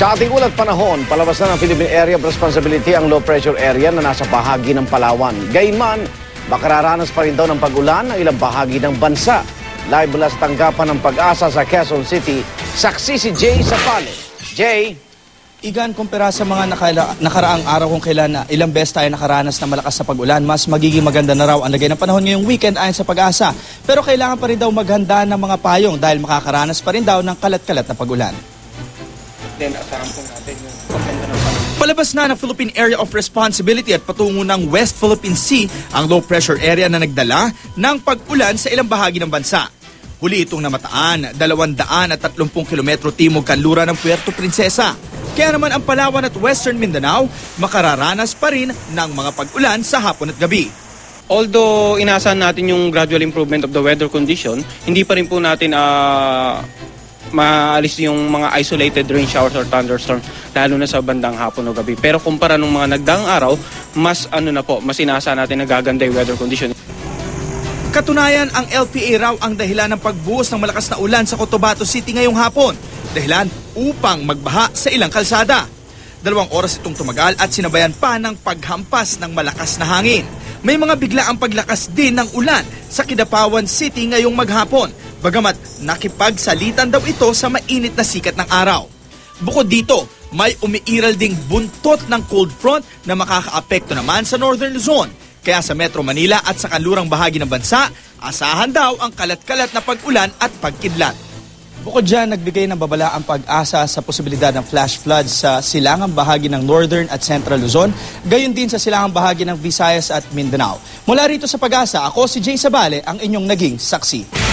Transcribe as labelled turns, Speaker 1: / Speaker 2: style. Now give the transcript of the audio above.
Speaker 1: Sa ating ulat panahon, palabas na ng Philippine Area of Responsibility ang low pressure area na nasa bahagi ng Palawan. Gayunman, makararanas pa rin daw ng pag-ulan ng ilang bahagi ng bansa. Live mula sa tanggapan ng Pag-asa sa Quezon City, saksi si Jay Sapale. Jay?
Speaker 2: Igan, kumpara sa mga nakaraang araw kung kailan na ilang beses tayo nakaranas na malakas na pag-ulan, mas magiging maganda na raw ang lagay ng panahon ngayong weekend ayon sa Pag-asa. Pero kailangan pa rin daw maghanda ng mga payong dahil makakaranas pa rin daw ng kalat-kalat na pag-ulan. Palabas na ng Philippine Area of Responsibility at patungo ng West Philippine Sea ang low pressure area na nagdala ng pag-ulan sa ilang bahagi ng bansa. Huli itong namataan, 230 kilometro timog kanluran ng Puerto Princesa. Kaya naman ang Palawan at Western Mindanao makararanas pa rin ng mga pag-ulan sa hapon at gabi.
Speaker 3: Although inaasahan natin yung gradual improvement of the weather condition, hindi pa rin po natin maalis yung mga isolated rain showers or thunderstorm, lalo na sa bandang hapon o gabi. Pero kumpara nung mga nagdaang araw, mas inaasahan natin na gaganda yung weather condition.
Speaker 2: Katunayan, ang LPA raw ang dahilan ng pagbuhos ng malakas na ulan sa Cotabato City ngayong hapon. Dahilan upang magbaha sa ilang kalsada. 2 oras itong tumagal at sinabayan pa ng paghampas ng malakas na hangin. May mga biglaang paglakas din ng ulan sa Kidapawan City ngayong maghapon. Bagamat nakipagsalitan daw ito sa mainit na sikat ng araw. Bukod dito, may umiiral ding buntot ng cold front na makakaapekto naman sa Northern Luzon. Kaya sa Metro Manila at sa kanlurang bahagi ng bansa, asahan daw ang kalat-kalat na pag-ulan at pagkidlat. Bukod dyan, nagbigay ng babala ang Pag-asa sa posibilidad ng flash floods sa silangang bahagi ng Northern at Central Luzon, gayon din sa silangang bahagi ng Visayas at Mindanao. Mula rito sa Pag-asa, ako si Jay Sabale, ang inyong naging saksi.